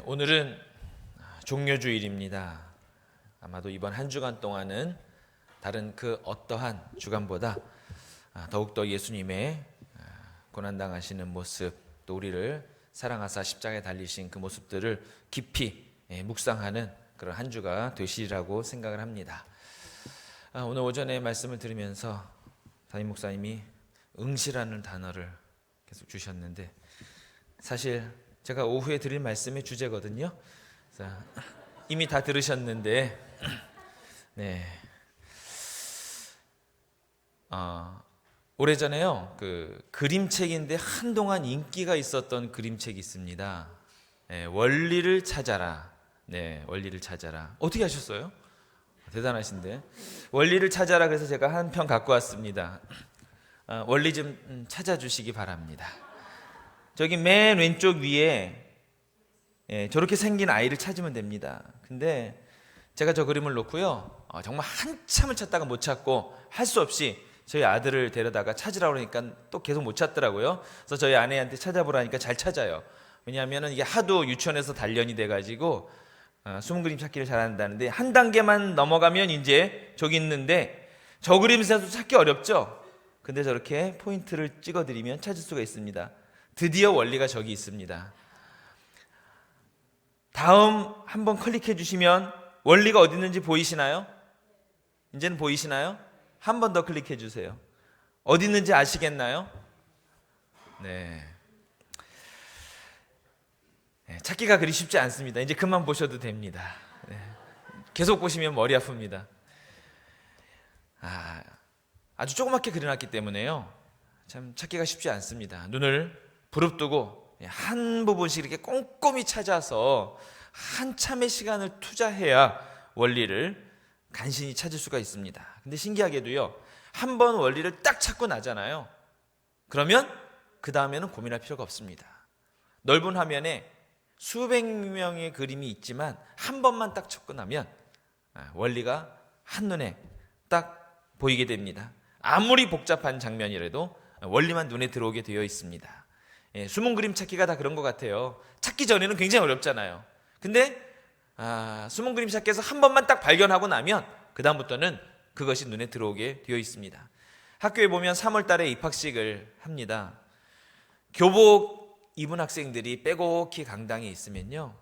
오늘은 종료주일입니다. 아마도 이번 한 주간 동안은 다른 그 어떠한 주간보다 더욱더 예수님의 고난당하시는 모습, 또 우리를 사랑하사 십자가에 달리신 그 모습들을 깊이 묵상하는 그런 한 주가 되시리라고 생각을 합니다. 오늘 오전에 말씀을 들으면서 담임 목사님이 응시라는 단어를 계속 주셨는데, 사실 제가 오후에 드릴 말씀의 주제거든요. 이미 다 들으셨는데, 오래전에요, 그 그림책인데 한동안 인기가 있었던 그림책이 있습니다. 원리를 찾아라. 원리를 찾아라. 어떻게 하셨어요? 대단하신데. 원리를 찾아라. 그래서 제가 한 편 갖고 왔습니다. 원리 좀 찾아주시기 바랍니다. 저기 맨 왼쪽 위에 저렇게 생긴 아이를 찾으면 됩니다. 근데 제가 저 그림을 놓고요, 정말 한참을 찾다가 못 찾고 할 수 없이 저희 아들을 데려다가 찾으라고 그러니까 또 계속 못 찾더라고요. 그래서 저희 아내한테 찾아보라니까 잘 찾아요. 왜냐하면 이게 하도 유치원에서 단련이 돼가지고 숨은 그림 찾기를 잘한다는데, 한 단계만 넘어가면 이제 저기 있는데, 저 그림에서도 찾기 어렵죠. 근데 저렇게 포인트를 찍어드리면 찾을 수가 있습니다. 드디어 원리가 저기 있습니다. 다음 한번 클릭해 주시면 원리가 어디 있는지 보이시나요? 이제는 보이시나요? 한 번 더 클릭해 주세요. 어디 있는지 아시겠나요? 찾기가 그리 쉽지 않습니다. 이제 그만 보셔도 됩니다. 계속 보시면 머리 아픕니다. 아주 조그맣게 그려놨기 때문에요, 참 찾기가 쉽지 않습니다. 눈을 부릅뜨고 한 부분씩 이렇게 꼼꼼히 찾아서 한참의 시간을 투자해야 원리를 간신히 찾을 수가 있습니다. 근데 신기하게도요, 한 번 원리를 딱 찾고 나잖아요. 그러면 그 다음에는 고민할 필요가 없습니다. 넓은 화면에 수백 명의 그림이 있지만 한 번만 딱 찾고 나면 원리가 한눈에 딱 보이게 됩니다. 아무리 복잡한 장면이라도 원리만 눈에 들어오게 되어 있습니다. 숨은 그림 찾기가 다 그런 것 같아요. 찾기 전에는 굉장히 어렵잖아요. 근데 숨은 그림 찾기에서 한 번만 딱 발견하고 나면 그 다음부터는 그것이 눈에 들어오게 되어 있습니다. 학교에 보면 3월 달에 입학식을 합니다. 교복 입은 학생들이 빼곡히 강당에 있으면요,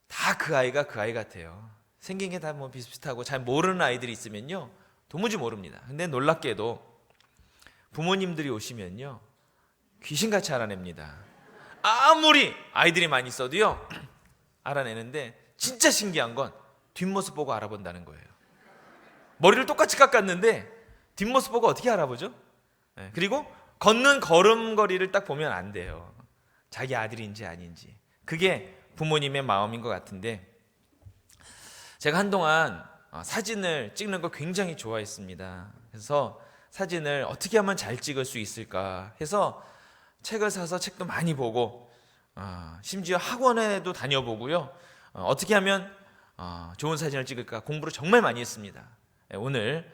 다 그 아이가 그 아이 같아요. 생긴 게 다 뭐 비슷비슷하고 잘 모르는 아이들이 있으면요, 도무지 모릅니다. 근데 놀랍게도 부모님들이 오시면요, 귀신같이 알아냅니다. 아무리 아이들이 많이 있어도요, 알아내는데 진짜 신기한 건 뒷모습 보고 알아본다는 거예요. 머리를 똑같이 깎았는데 뒷모습 보고 어떻게 알아보죠? 그리고 걷는 걸음걸이를 딱 보면 안 돼요. 자기 아들인지 아닌지. 그게 부모님의 마음인 것 같은데, 제가 한동안 사진을 찍는 걸 굉장히 좋아했습니다. 그래서 사진을 어떻게 하면 잘 찍을 수 있을까 해서 책을 사서 책도 많이 보고, 심지어 학원에도 다녀보고요, 어떻게 하면 좋은 사진을 찍을까 공부를 정말 많이 했습니다. 오늘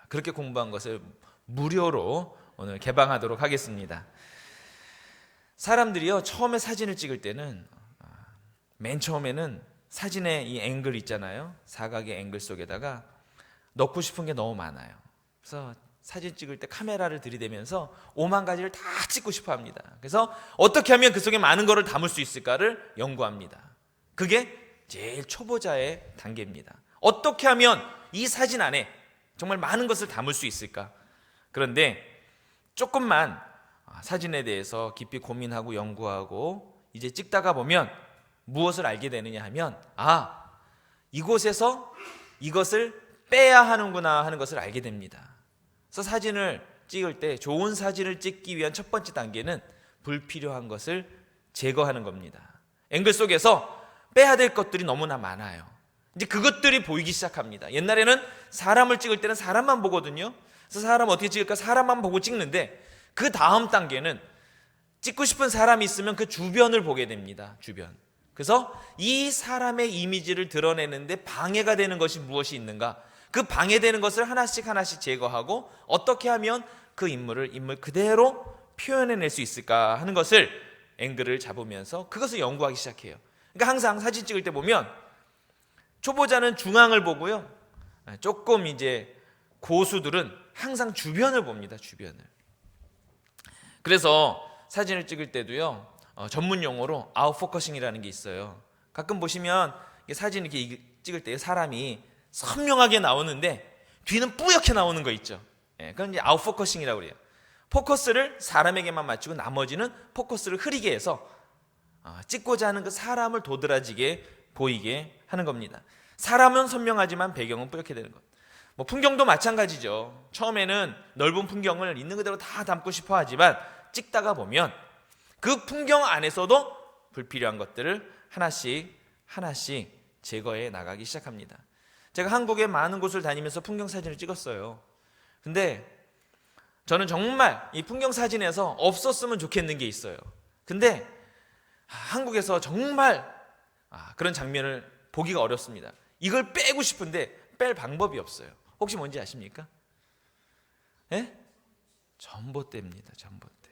그렇게 공부한 것을 무료로 오늘 개방하도록 하겠습니다. 사람들이요, 처음에 사진을 찍을 때는 맨 처음에는 사진의 이 앵글 있잖아요, 사각의 앵글 속에다가 넣고 싶은 게 너무 많아요. 그래서 사진 찍을 때 카메라를 들이대면서 5만 가지를 다 찍고 싶어 합니다. 그래서 어떻게 하면 그 속에 많은 것을 담을 수 있을까를 연구합니다. 그게 제일 초보자의 단계입니다. 어떻게 하면 이 사진 안에 정말 많은 것을 담을 수 있을까? 그런데 조금만 사진에 대해서 깊이 고민하고 연구하고 이제 찍다가 보면 무엇을 알게 되느냐 하면, 이곳에서 이것을 빼야 하는구나 하는 것을 알게 됩니다. 그래서 사진을 찍을 때 좋은 사진을 찍기 위한 첫 번째 단계는 불필요한 것을 제거하는 겁니다. 앵글 속에서 빼야 될 것들이 너무나 많아요. 이제 그것들이 보이기 시작합니다. 옛날에는 사람을 찍을 때는 사람만 보거든요. 그래서 사람 어떻게 찍을까? 사람만 보고 찍는데, 그 다음 단계는 찍고 싶은 사람이 있으면 그 주변을 보게 됩니다. 주변. 그래서 이 사람의 이미지를 드러내는데 방해가 되는 것이 무엇이 있는가? 그 방해되는 것을 하나씩 하나씩 제거하고 어떻게 하면 그 인물 그대로 표현해낼 수 있을까 하는 것을 앵글을 잡으면서 그것을 연구하기 시작해요. 그러니까 항상 사진 찍을 때 보면 초보자는 중앙을 보고요, 조금 이제 고수들은 항상 주변을 봅니다. 주변을. 그래서 사진을 찍을 때도요, 전문 용어로 아웃포커싱이라는 게 있어요. 가끔 보시면 사진 이렇게 찍을 때 사람이 선명하게 나오는데 뒤는 뿌옇게 나오는 거 있죠. 그건 이제 아웃포커싱이라고 그래요. 포커스를 사람에게만 맞추고 나머지는 포커스를 흐리게 해서 찍고자 하는 그 사람을 도드라지게 보이게 하는 겁니다. 사람은 선명하지만 배경은 뿌옇게 되는 것. 뭐 풍경도 마찬가지죠. 처음에는 넓은 풍경을 있는 그대로 다 담고 싶어 하지만 찍다가 보면 그 풍경 안에서도 불필요한 것들을 하나씩 제거해 나가기 시작합니다. 제가 한국의 많은 곳을 다니면서 풍경 사진을 찍었어요. 근데 저는 정말 이 풍경 사진에서 없었으면 좋겠는 게 있어요. 근데 한국에서 정말 그런 장면을 보기가 어렵습니다. 이걸 빼고 싶은데 뺄 방법이 없어요. 혹시 뭔지 아십니까? 예? 전봇대입니다. 전봇대.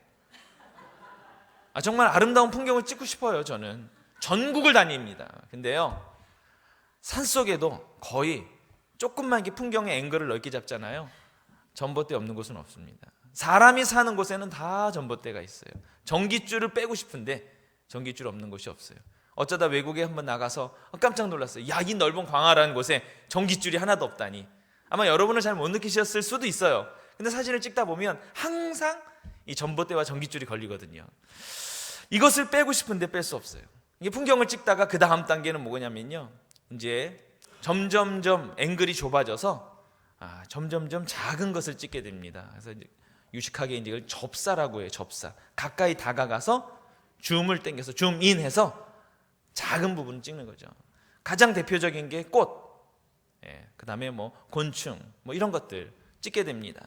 정말 아름다운 풍경을 찍고 싶어요. 저는 전국을 다닙니다. 근데요, 산속에도 거의 조금만 이렇게 풍경의 앵글을 넓게 잡잖아요. 전봇대 없는 곳은 없습니다. 사람이 사는 곳에는 다 전봇대가 있어요. 전깃줄을 빼고 싶은데 전깃줄 없는 곳이 없어요. 어쩌다 외국에 한번 나가서 깜짝 놀랐어요. 야, 이 넓은 광활한 곳에 전깃줄이 하나도 없다니. 아마 여러분은 잘 못 느끼셨을 수도 있어요. 근데 사진을 찍다 보면 항상 이 전봇대와 전깃줄이 걸리거든요. 이것을 빼고 싶은데 뺄 수 없어요. 이게 풍경을 찍다가 그 다음 단계는 뭐냐면요, 이제 점점점 앵글이 좁아져서 점점점 작은 것을 찍게 됩니다. 그래서 이제 유식하게 이제 이걸 접사라고 해요. 접사. 가까이 다가가서 줌을 당겨서 줌인해서 작은 부분을 찍는 거죠. 가장 대표적인 게 꽃, 그 다음에 뭐 곤충, 뭐 이런 것들 찍게 됩니다.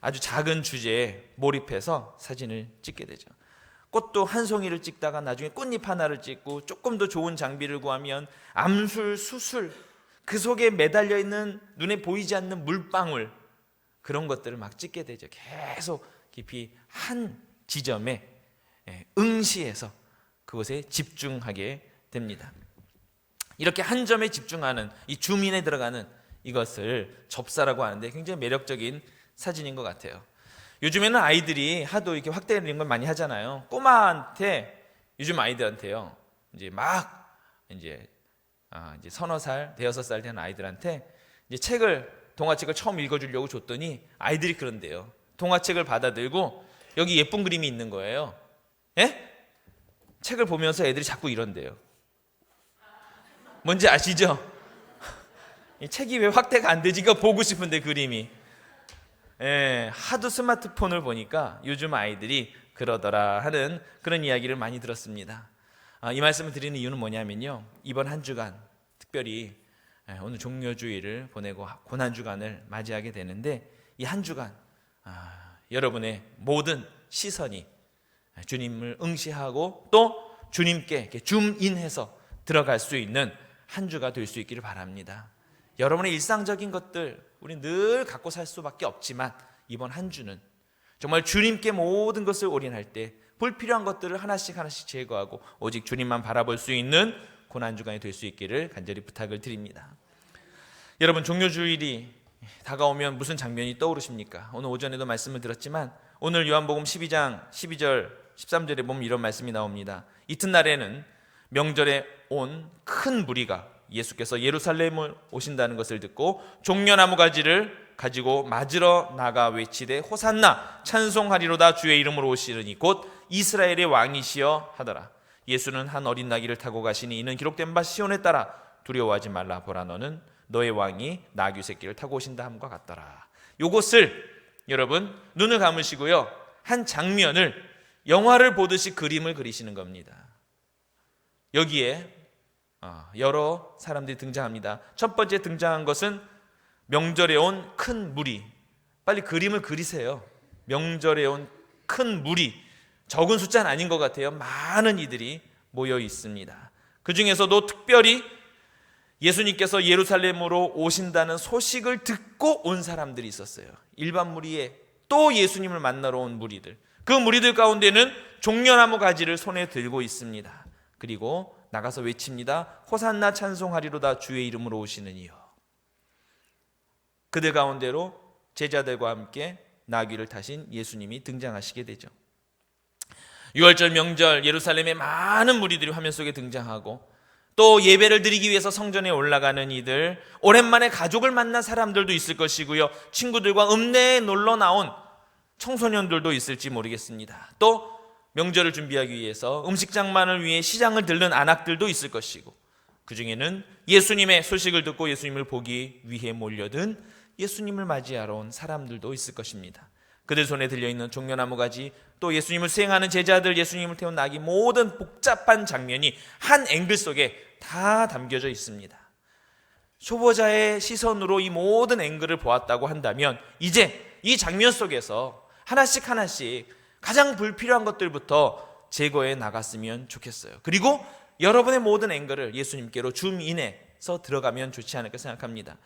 아주 작은 주제에 몰입해서 사진을 찍게 되죠. 꽃도 한 송이를 찍다가 나중에 꽃잎 하나를 찍고 조금 더 좋은 장비를 구하면 암술, 수술, 그 속에 매달려 있는 눈에 보이지 않는 물방울, 그런 것들을 막 찍게 되죠. 계속 깊이 한 지점에 응시해서 그것에 집중하게 됩니다. 이렇게 한 점에 집중하는 이 줌인에 들어가는 이것을 접사라고 하는데 굉장히 매력적인 사진인 것 같아요. 요즘에는 아이들이 하도 이렇게 확대를 이런 걸 많이 하잖아요. 꼬마한테, 요즘 아이들한테요, 이제 막 이제 서너 살, 대여섯 살 된 아이들한테 이제 동화책을 처음 읽어주려고 줬더니 아이들이 그런데요. 동화책을 받아들고 여기 예쁜 그림이 있는 거예요. 예? 책을 보면서 애들이 자꾸 이런대요. 뭔지 아시죠? 이 책이 왜 확대가 안 되지? 이거 보고 싶은데 그림이. 하도 스마트폰을 보니까 요즘 아이들이 그러더라 하는 그런 이야기를 많이 들었습니다. 이 말씀을 드리는 이유는 뭐냐면요, 이번 한 주간 특별히 오늘 종료주일을 보내고 고난주간을 맞이하게 되는데, 이 한 주간 여러분의 모든 시선이 주님을 응시하고 또 주님께 이렇게 줌인해서 들어갈 수 있는 한 주가 될 수 있기를 바랍니다. 여러분의 일상적인 것들 우리 늘 갖고 살 수밖에 없지만 이번 한 주는 정말 주님께 모든 것을 올인할 때 불필요한 것들을 하나씩 제거하고 오직 주님만 바라볼 수 있는 고난주간이 될 수 있기를 간절히 부탁을 드립니다. 여러분, 종료주일이 다가오면 무슨 장면이 떠오르십니까? 오늘 오전에도 말씀을 드렸지만 오늘 요한복음 12장 12절 13절에 보면 이런 말씀이 나옵니다. 이튿날에는 명절에 온 큰 무리가 예수께서 예루살렘을 오신다는 것을 듣고 종려나무 가지를 가지고 맞으러 나가 외치되 호산나 찬송하리로다 주의 이름으로 오시르니 곧 이스라엘의 왕이시여 하더라. 예수는 한 어린 나귀를 타고 가시니 이는 기록된 바 시온에 따라 두려워하지 말라, 보라 너는 너의 왕이 나귀 새끼를 타고 오신다 함과 같더라. 요것을 여러분 눈을 감으시고요, 한 장면을 영화를 보듯이 그림을 그리시는 겁니다. 여기에 여러 사람들이 등장합니다. 첫 번째 등장한 것은 명절에 온 큰 무리. 빨리 그림을 그리세요. 명절에 온 큰 무리, 적은 숫자는 아닌 것 같아요. 많은 이들이 모여 있습니다. 그 중에서도 특별히 예수님께서 예루살렘으로 오신다는 소식을 듣고 온 사람들이 있었어요. 일반 무리에 또 예수님을 만나러 온 무리들. 그 무리들 가운데는 종려나무 가지를 손에 들고 있습니다. 그리고 나가서 외칩니다. 호산나 찬송하리로다 주의 이름으로 오시는 이여. 그들 가운데로 제자들과 함께 나귀를 타신 예수님이 등장하시게 되죠. 유월절 명절 예루살렘에 많은 무리들이 화면 속에 등장하고, 또 예배를 드리기 위해서 성전에 올라가는 이들, 오랜만에 가족을 만난 사람들도 있을 것이고요, 친구들과 읍내에 놀러 나온 청소년들도 있을지 모르겠습니다. 또 명절을 준비하기 위해서 음식장만을 위해 시장을 들른 안악들도 있을 것이고, 그 중에는 예수님의 소식을 듣고 예수님을 보기 위해 몰려든 예수님을 맞이하러 온 사람들도 있을 것입니다. 그들 손에 들려있는 종려나무 가지, 또 예수님을 수행하는 제자들, 예수님을 태운 나귀, 모든 복잡한 장면이 한 앵글 속에 다 담겨져 있습니다. 초보자의 시선으로 이 모든 앵글을 보았다고 한다면 이제 이 장면 속에서 하나씩 가장 불필요한 것들부터 제거해 나갔으면 좋겠어요. 그리고 여러분의 모든 앵글을 예수님께로 줌인해서 들어가면 좋지 않을까 생각합니다.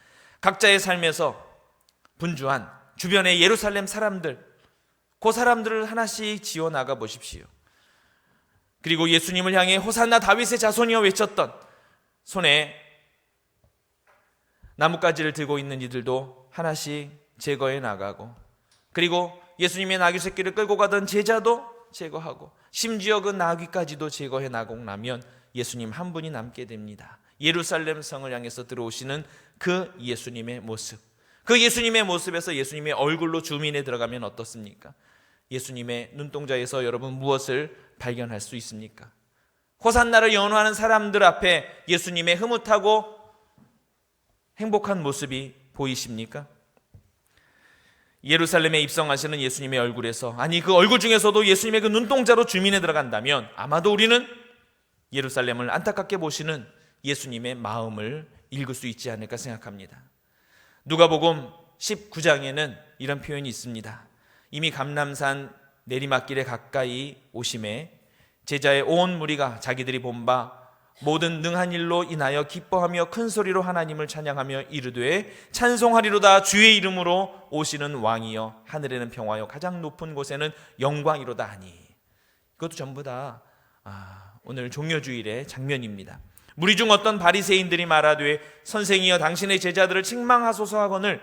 각자의 삶에서 분주한 주변의 예루살렘 사람들, 그 사람들을 하나씩 지어나가 보십시오. 그리고 예수님을 향해 호산나 다윗의 자손이여 외쳤던, 손에 나뭇가지를 들고 있는 이들도 하나씩 제거해 나가고, 그리고 예수님의 나귀 새끼를 끌고 가던 제자도 제거하고, 심지어 그 나귀까지도 제거해 나가고 나면 예수님 한 분이 남게 됩니다. 예루살렘 성을 향해서 들어오시는 그 예수님의 모습, 그 예수님의 모습에서 예수님의 얼굴로 줌인에 들어가면 어떻습니까? 예수님의 눈동자에서 여러분 무엇을 발견할 수 있습니까? 호산나를 연호하는 사람들 앞에 예수님의 흐뭇하고 행복한 모습이 보이십니까? 예루살렘에 입성하시는 예수님의 얼굴에서, 아니 그 얼굴 중에서도 예수님의 그 눈동자로 줌인에 들어간다면 아마도 우리는 예루살렘을 안타깝게 보시는 예수님의 마음을 읽을 수 있지 않을까 생각합니다. 누가복음 19장에는 이런 표현이 있습니다. 이미 감람산 내리막길에 가까이 오심에 제자의 온 무리가 자기들이 본 바 모든 능한 일로 인하여 기뻐하며 큰 소리로 하나님을 찬양하며 이르되 찬송하리로다 주의 이름으로 오시는 왕이여 하늘에는 평화여 가장 높은 곳에는 영광이로다 하니. 이것도 전부 다 오늘 종려주일의 장면입니다. 무리 중 어떤 바리새인들이 말하되 선생이여 당신의 제자들을 책망하소서 하거늘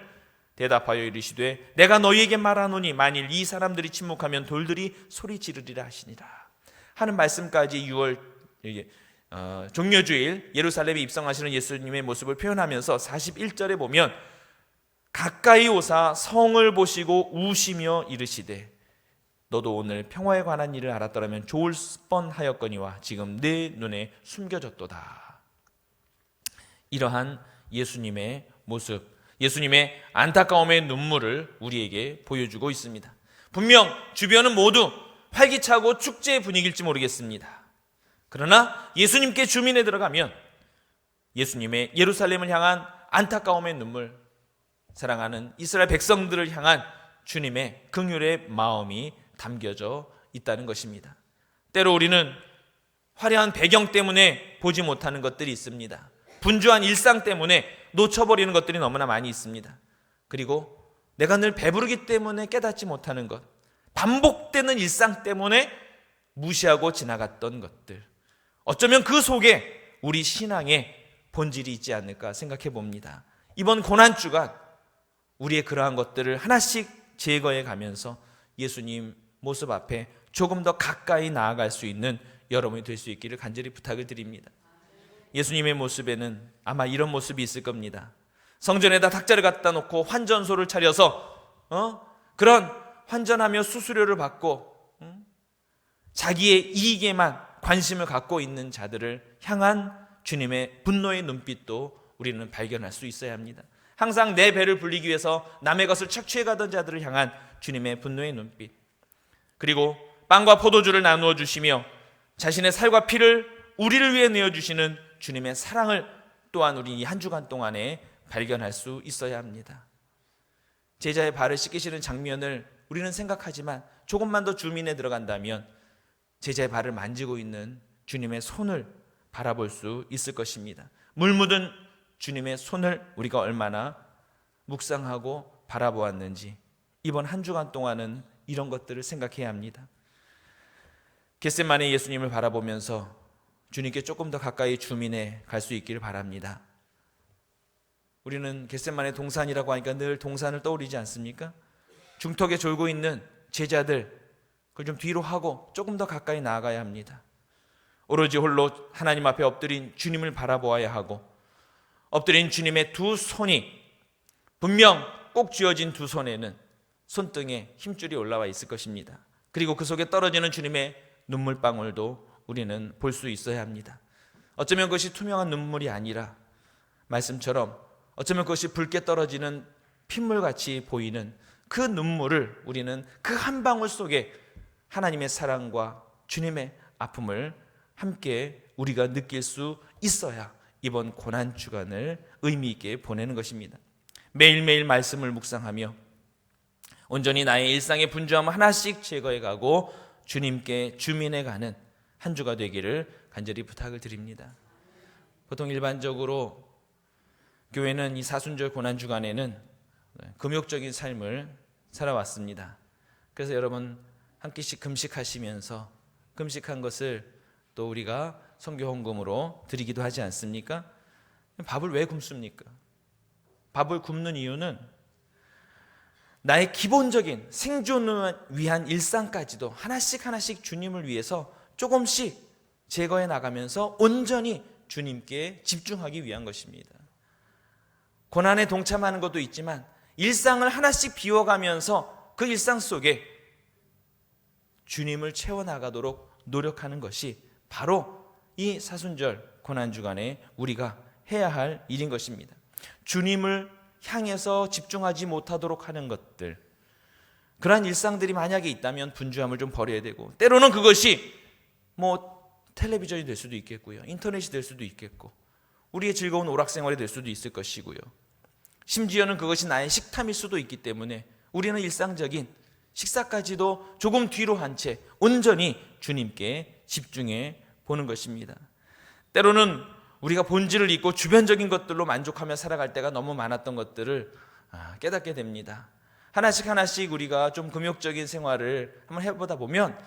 대답하여 이르시되 내가 너희에게 말하노니 만일 이 사람들이 침묵하면 돌들이 소리 지르리라 하시니라 하는 말씀까지 6월 종려주일 예루살렘에 입성하시는 예수님의 모습을 표현하면서 41절에 보면 가까이 오사 성을 보시고 우시며 이르시되 너도 오늘 평화에 관한 일을 알았더라면 좋을 뻔하였거니와 지금 내 눈에 숨겨졌도다. 이러한 예수님의 모습, 예수님의 안타까움의 눈물을 우리에게 보여주고 있습니다. 분명 주변은 모두 활기차고 축제의 분위기일지 모르겠습니다. 그러나 예수님께 주민에 들어가면 예수님의 예루살렘을 향한 안타까움의 눈물, 사랑하는 이스라엘 백성들을 향한 주님의 긍휼의 마음이 담겨져 있다는 것입니다. 때로 우리는 화려한 배경 때문에 보지 못하는 것들이 있습니다. 분주한 일상 때문에 놓쳐버리는 것들이 너무나 많이 있습니다. 그리고 내가 늘 배부르기 때문에 깨닫지 못하는 것, 반복되는 일상 때문에 무시하고 지나갔던 것들, 어쩌면 그 속에 우리 신앙의 본질이 있지 않을까 생각해 봅니다. 이번 고난주간 우리의 그러한 것들을 하나씩 제거해 가면서 예수님 모습 앞에 조금 더 가까이 나아갈 수 있는 여러분이 될 수 있기를 간절히 부탁을 드립니다. 예수님의 모습에는 아마 이런 모습이 있을 겁니다. 성전에다 탁자를 갖다 놓고 환전소를 차려서 그런 환전하며 수수료를 받고 자기의 이익에만 관심을 갖고 있는 자들을 향한 주님의 분노의 눈빛도 우리는 발견할 수 있어야 합니다. 항상 내 배를 불리기 위해서 남의 것을 착취해 가던 자들을 향한 주님의 분노의 눈빛, 그리고 빵과 포도주를 나누어 주시며 자신의 살과 피를 우리를 위해 내어주시는 주님의 사랑을 또한 우리 이 한 주간 동안에 발견할 수 있어야 합니다. 제자의 발을 씻기시는 장면을 우리는 생각하지만 조금만 더 주민에 들어간다면 제자의 발을 만지고 있는 주님의 손을 바라볼 수 있을 것입니다. 물 묻은 주님의 손을 우리가 얼마나 묵상하고 바라보았는지 이번 한 주간 동안은 이런 것들을 생각해야 합니다. 겟세마네 예수님을 바라보면서 주님께 조금 더 가까이 주민해 갈 수 있기를 바랍니다. 우리는 겟세마네 동산이라고 하니까 늘 동산을 떠올리지 않습니까? 중턱에 졸고 있는 제자들, 그걸 좀 뒤로 하고 조금 더 가까이 나아가야 합니다. 오로지 홀로 하나님 앞에 엎드린 주님을 바라보아야 하고, 엎드린 주님의 두 손이, 분명 꼭 쥐어진 두 손에는 손등에 힘줄이 올라와 있을 것입니다. 그리고 그 속에 떨어지는 주님의 눈물방울도 우리는 볼 수 있어야 합니다. 어쩌면 그것이 투명한 눈물이 아니라 말씀처럼 어쩌면 그것이 붉게 떨어지는 핏물같이 보이는 그 눈물을 우리는 그 한 방울 속에 하나님의 사랑과 주님의 아픔을 함께 우리가 느낄 수 있어야 이번 고난주간을 의미 있게 보내는 것입니다. 매일매일 말씀을 묵상하며 온전히 나의 일상의 분주함을 하나씩 제거해가고 주님께 주민해가는 한 주가 되기를 간절히 부탁을 드립니다. 보통 일반적으로 교회는 이 사순절 고난주간에는 금욕적인 삶을 살아왔습니다. 그래서 여러분 한 끼씩 금식하시면서 금식한 것을 또 우리가 선교 헌금으로 드리기도 하지 않습니까? 밥을 왜 굶습니까? 밥을 굶는 이유는 나의 기본적인 생존을 위한 일상까지도 하나씩 주님을 위해서 조금씩 제거해 나가면서 온전히 주님께 집중하기 위한 것입니다. 고난에 동참하는 것도 있지만 일상을 하나씩 비워가면서 그 일상 속에 주님을 채워나가도록 노력하는 것이 바로 이 사순절 고난주간에 우리가 해야 할 일인 것입니다. 주님을 향해서 집중하지 못하도록 하는 것들, 그러한 일상들이 만약에 있다면 분주함을 좀 버려야 되고, 때로는 그것이 텔레비전이 될 수도 있겠고요, 인터넷이 될 수도 있겠고, 우리의 즐거운 오락생활이 될 수도 있을 것이고요, 심지어는 그것이 나의 식탐일 수도 있기 때문에 우리는 일상적인 식사까지도 조금 뒤로 한 채 온전히 주님께 집중해 보는 것입니다. 때로는 우리가 본질을 잊고 주변적인 것들로 만족하며 살아갈 때가 너무 많았던 것들을 깨닫게 됩니다. 하나씩 우리가 좀 금욕적인 생활을 한번 해보다 보면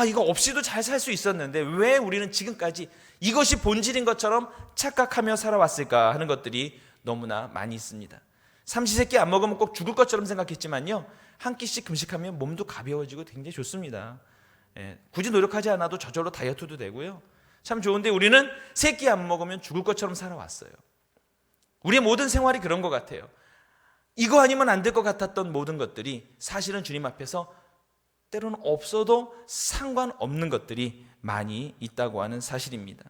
이거 없이도 잘 살 수 있었는데 왜 우리는 지금까지 이것이 본질인 것처럼 착각하며 살아왔을까 하는 것들이 너무나 많이 있습니다. 삼시세끼 안 먹으면 꼭 죽을 것처럼 생각했지만요, 한 끼씩 금식하면 몸도 가벼워지고 굉장히 좋습니다. 굳이 노력하지 않아도 저절로 다이어트도 되고요, 참 좋은데 우리는 세 끼 안 먹으면 죽을 것처럼 살아왔어요. 우리의 모든 생활이 그런 것 같아요. 이거 아니면 안 될 것 같았던 모든 것들이 사실은 주님 앞에서 때로는 없어도 상관없는 것들이 많이 있다고 하는 사실입니다.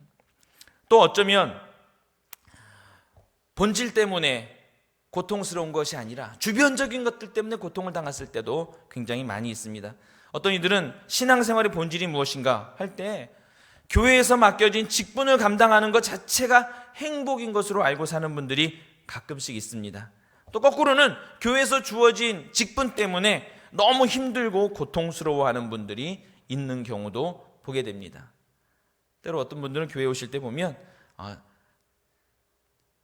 또 어쩌면 본질 때문에 고통스러운 것이 아니라 주변적인 것들 때문에 고통을 당했을 때도 굉장히 많이 있습니다. 어떤 이들은 신앙생활의 본질이 무엇인가 할 때 교회에서 맡겨진 직분을 감당하는 것 자체가 행복인 것으로 알고 사는 분들이 가끔씩 있습니다. 또 거꾸로는 교회에서 주어진 직분 때문에 너무 힘들고 고통스러워하는 분들이 있는 경우도 보게 됩니다. 때로 어떤 분들은 교회에 오실 때 보면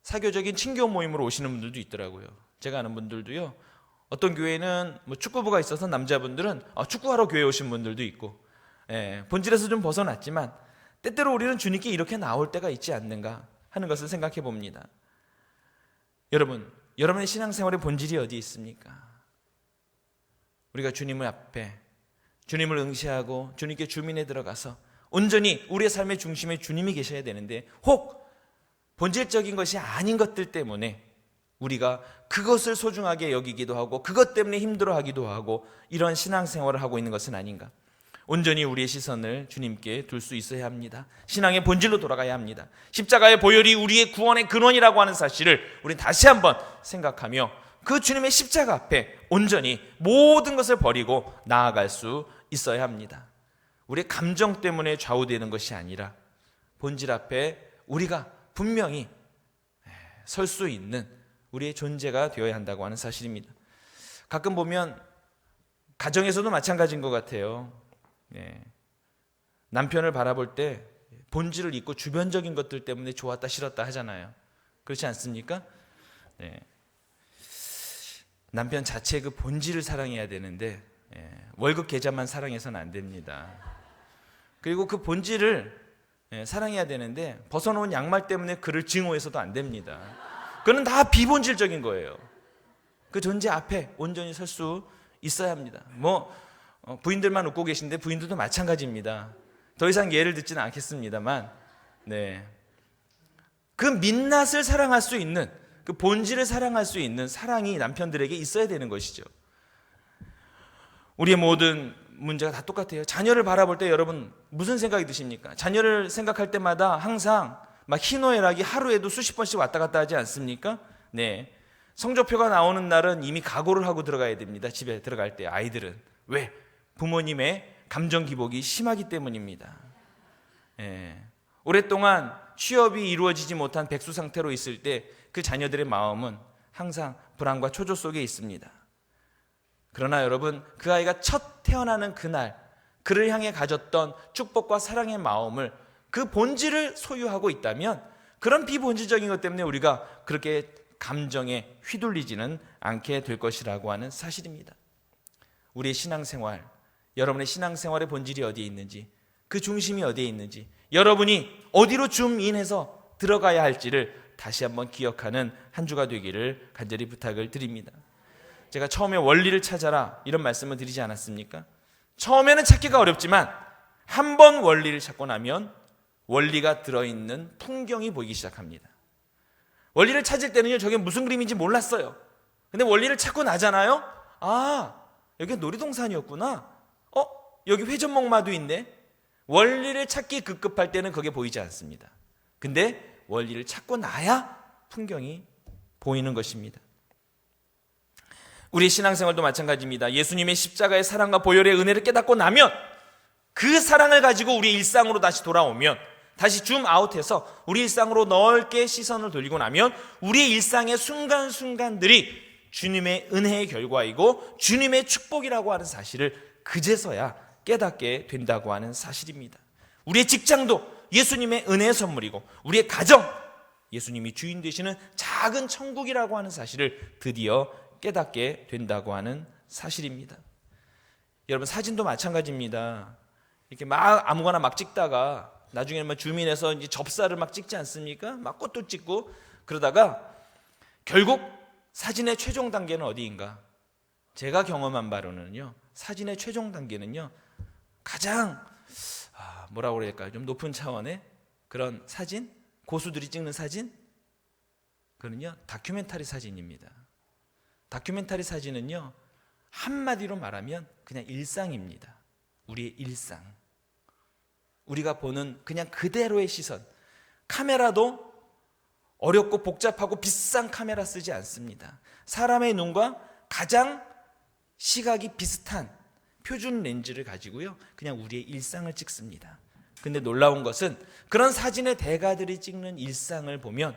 사교적인 친교 모임으로 오시는 분들도 있더라고요. 제가 아는 분들도요, 어떤 교회는 축구부가 있어서 남자분들은 축구하러 교회에 오신 분들도 있고, 본질에서 좀 벗어났지만 때때로 우리는 주님께 이렇게 나올 때가 있지 않는가 하는 것을 생각해 봅니다. 여러분의 신앙생활의 본질이 어디 있습니까? 우리가 주님을 앞에 주님을 응시하고 주님께 주민에 들어가서 온전히 우리의 삶의 중심에 주님이 계셔야 되는데, 혹 본질적인 것이 아닌 것들 때문에 우리가 그것을 소중하게 여기기도 하고 그것 때문에 힘들어하기도 하고 이런 신앙생활을 하고 있는 것은 아닌가. 온전히 우리의 시선을 주님께 둘 수 있어야 합니다. 신앙의 본질로 돌아가야 합니다. 십자가의 보혈이 우리의 구원의 근원이라고 하는 사실을 우리는 다시 한번 생각하며 그 주님의 십자가 앞에 온전히 모든 것을 버리고 나아갈 수 있어야 합니다. 우리의 감정 때문에 좌우되는 것이 아니라 본질 앞에 우리가 분명히 설 수 있는 우리의 존재가 되어야 한다고 하는 사실입니다. 가끔 보면 가정에서도 마찬가지인 것 같아요. 남편을 바라볼 때 본질을 잊고 주변적인 것들 때문에 좋았다 싫었다 하잖아요. 그렇지 않습니까? 남편 자체의 그 본질을 사랑해야 되는데 월급 계좌만 사랑해서는 안 됩니다. 그리고 그 본질을 사랑해야 되는데 벗어놓은 양말 때문에 그를 증오해서도 안 됩니다. 그는 다 비본질적인 거예요. 그 존재 앞에 온전히 설 수 있어야 합니다. 부인들만 웃고 계신데 부인들도 마찬가지입니다. 더 이상 예를 듣지는 않겠습니다만, 그 민낯을 사랑할 수 있는, 그 본질을 사랑할 수 있는 사랑이 남편들에게 있어야 되는 것이죠. 우리의 모든 문제가 다 똑같아요. 자녀를 바라볼 때 여러분 무슨 생각이 드십니까? 자녀를 생각할 때마다 항상 막 희노애락이 하루에도 수십 번씩 왔다 갔다 하지 않습니까? 네. 성적표가 나오는 날은 이미 각오를 하고 들어가야 됩니다. 집에 들어갈 때 아이들은. 왜? 부모님의 감정 기복이 심하기 때문입니다. 오랫동안 취업이 이루어지지 못한 백수 상태로 있을 때 그 자녀들의 마음은 항상 불안과 초조 속에 있습니다. 그러나 여러분, 그 아이가 첫 태어나는 그날 그를 향해 가졌던 축복과 사랑의 마음을, 그 본질을 소유하고 있다면 그런 비본질적인 것 때문에 우리가 그렇게 감정에 휘둘리지는 않게 될 것이라고 하는 사실입니다. 우리의 신앙생활, 여러분의 신앙생활의 본질이 어디에 있는지, 그 중심이 어디에 있는지, 여러분이 어디로 줌인해서 들어가야 할지를 다시 한번 기억하는 한 주가 되기를 간절히 부탁을 드립니다. 제가 처음에 원리를 찾아라 이런 말씀을 드리지 않았습니까? 처음에는 찾기가 어렵지만 한 번 원리를 찾고 나면 원리가 들어있는 풍경이 보이기 시작합니다. 원리를 찾을 때는요, 저게 무슨 그림인지 몰랐어요. 근데 원리를 찾고 나잖아요. 여기 놀이동산이었구나. 여기 회전목마도 있네. 원리를 찾기 급급할 때는 그게 보이지 않습니다. 근데 원리를 찾고 나야 풍경이 보이는 것입니다. 우리 신앙생활도 마찬가지입니다. 예수님의 십자가의 사랑과 보혈의 은혜를 깨닫고 나면, 그 사랑을 가지고 우리 일상으로 다시 돌아오면, 다시 줌아웃해서 우리 일상으로 넓게 시선을 돌리고 나면 우리의 일상의 순간순간들이 주님의 은혜의 결과이고 주님의 축복이라고 하는 사실을 그제서야 깨닫게 된다고 하는 사실입니다. 우리의 직장도 예수님의 은혜의 선물이고 우리의 가정, 예수님이 주인 되시는 작은 천국이라고 하는 사실을 드디어 깨닫게 된다고 하는 사실입니다. 여러분, 사진도 마찬가지입니다. 이렇게 막 아무거나 막 찍다가 나중에는 주민에서 이제 접사를 막 찍지 않습니까? 막 꽃도 찍고 그러다가 결국 사진의 최종 단계는 어디인가? 제가 경험한 바로는요, 사진의 최종 단계는요, 가장 뭐라고 그럴까요? 좀 높은 차원의 그런 사진, 고수들이 찍는 사진, 그거는요 다큐멘터리 사진입니다. 다큐멘터리 사진은요 한마디로 말하면 그냥 일상입니다. 우리의 일상, 우리가 보는 그냥 그대로의 시선. 카메라도 어렵고 복잡하고 비싼 카메라 쓰지 않습니다. 사람의 눈과 가장 시각이 비슷한 표준 렌즈를 가지고요 그냥 우리의 일상을 찍습니다. 근데 놀라운 것은 그런 사진의 대가들이 찍는 일상을 보면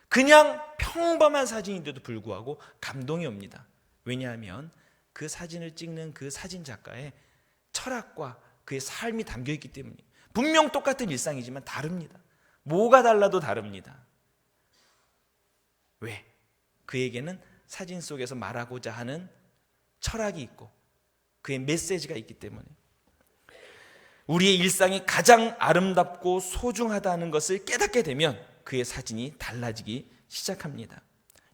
그냥 평범한 사진인데도 불구하고 감동이 옵니다. 왜냐하면 그 사진을 찍는 그 사진 작가의 철학과 그의 삶이 담겨있기 때문이에요. 분명 똑같은 일상이지만 다릅니다. 뭐가 달라도 다릅니다. 왜? 그에게는 사진 속에서 말하고자 하는 철학이 있고 그의 메시지가 있기 때문에. 우리의 일상이 가장 아름답고 소중하다는 것을 깨닫게 되면 그의 사진이 달라지기 시작합니다.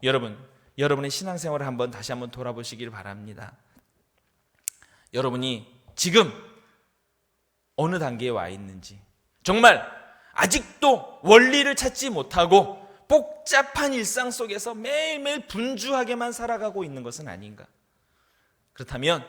여러분의 신앙생활을 다시 한번 돌아보시길 바랍니다. 여러분이 지금 어느 단계에 와 있는지, 정말 아직도 원리를 찾지 못하고 복잡한 일상 속에서 매일매일 분주하게만 살아가고 있는 것은 아닌가? 그렇다면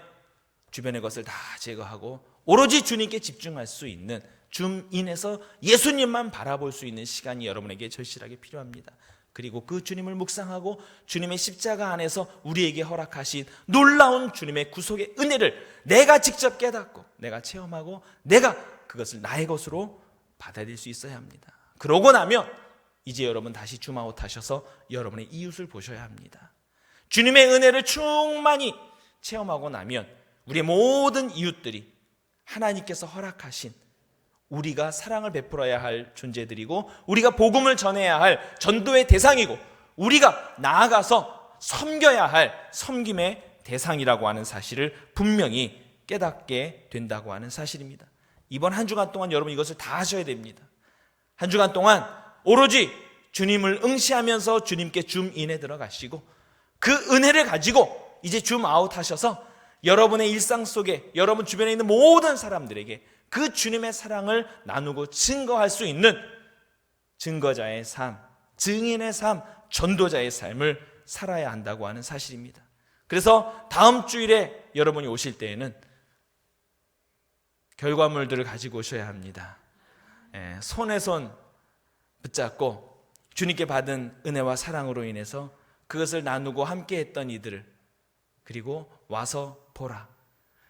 주변의 것을 다 제거하고 오로지 주님께 집중할 수 있는, 줌인해서 예수님만 바라볼 수 있는 시간이 여러분에게 절실하게 필요합니다. 그리고 그 주님을 묵상하고 주님의 십자가 안에서 우리에게 허락하신 놀라운 주님의 구속의 은혜를 내가 직접 깨닫고 내가 체험하고 내가 그것을 나의 것으로 받아들일 수 있어야 합니다. 그러고 나면 이제 여러분 다시 줌아웃 하셔서 여러분의 이웃을 보셔야 합니다. 주님의 은혜를 충만히 체험하고 나면 우리의 모든 이웃들이 하나님께서 허락하신, 우리가 사랑을 베풀어야 할 존재들이고 우리가 복음을 전해야 할 전도의 대상이고 우리가 나아가서 섬겨야 할 섬김의 대상이라고 하는 사실을 분명히 깨닫게 된다고 하는 사실입니다. 이번 한 주간 동안 여러분 이것을 다 하셔야 됩니다. 한 주간 동안 오로지 주님을 응시하면서 주님께 줌인에 들어가시고 그 은혜를 가지고 이제 줌아웃 하셔서 여러분의 일상 속에 여러분 주변에 있는 모든 사람들에게 그 주님의 사랑을 나누고 증거할 수 있는 증거자의 삶, 증인의 삶, 전도자의 삶을 살아야 한다고 하는 사실입니다. 그래서 다음 주일에 여러분이 오실 때에는 결과물들을 가지고 오셔야 합니다. 손에 손 붙잡고 주님께 받은 은혜와 사랑으로 인해서 그것을 나누고 함께 했던 이들을, 그리고 와서 보라.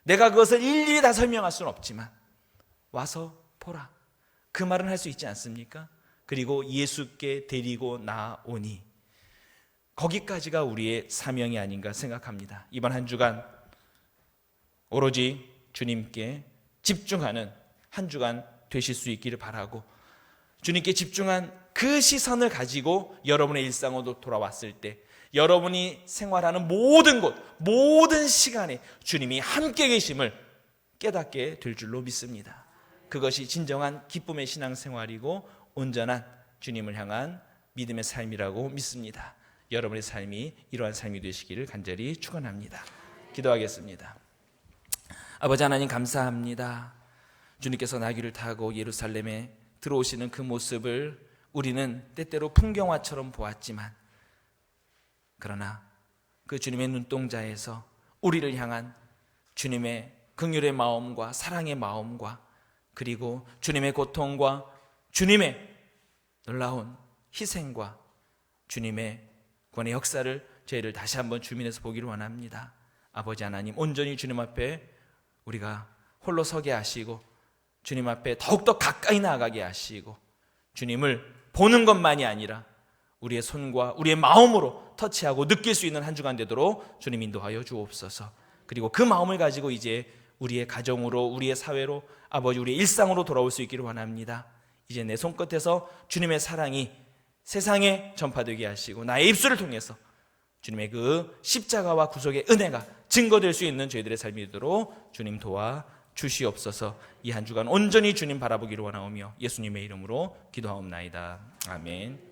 내가 그것을 일일이 다 설명할 수는 없지만 와서 보라, 그 말은 할 수 있지 않습니까? 그리고 예수께 데리고 나오니, 거기까지가 우리의 사명이 아닌가 생각합니다. 이번 한 주간 오로지 주님께 집중하는 한 주간 되실 수 있기를 바라고, 주님께 집중한 그 시선을 가지고 여러분의 일상으로 돌아왔을 때 여러분이 생활하는 모든 곳, 모든 시간에 주님이 함께 계심을 깨닫게 될 줄로 믿습니다. 그것이 진정한 기쁨의 신앙생활이고 온전한 주님을 향한 믿음의 삶이라고 믿습니다. 여러분의 삶이 이러한 삶이 되시기를 간절히 축원합니다. 기도하겠습니다. 아버지 하나님, 감사합니다. 주님께서 나귀를 타고 예루살렘에 들어오시는 그 모습을 우리는 때때로 풍경화처럼 보았지만, 그러나 그 주님의 눈동자에서 우리를 향한 주님의 긍휼의 마음과 사랑의 마음과, 그리고 주님의 고통과 주님의 놀라운 희생과 주님의 구원의 역사를 저희를 다시 한번 주민에서 보기를 원합니다. 아버지 하나님, 온전히 주님 앞에 우리가 홀로 서게 하시고 주님 앞에 더욱더 가까이 나아가게 하시고, 주님을 보는 것만이 아니라 우리의 손과 우리의 마음으로 터치하고 느낄 수 있는 한 주간 되도록 주님 인도하여 주옵소서. 그리고 그 마음을 가지고 이제 우리의 가정으로, 우리의 사회로, 아버지 우리의 일상으로 돌아올 수 있기를 원합니다. 이제 내 손끝에서 주님의 사랑이 세상에 전파되게 하시고 나의 입술을 통해서 주님의 그 십자가와 구속의 은혜가 증거될 수 있는 저희들의 삶이 되도록 주님 도와 주시옵소서. 이 한 주간 온전히 주님 바라보기를 원하오며 예수님의 이름으로 기도하옵나이다. 아멘.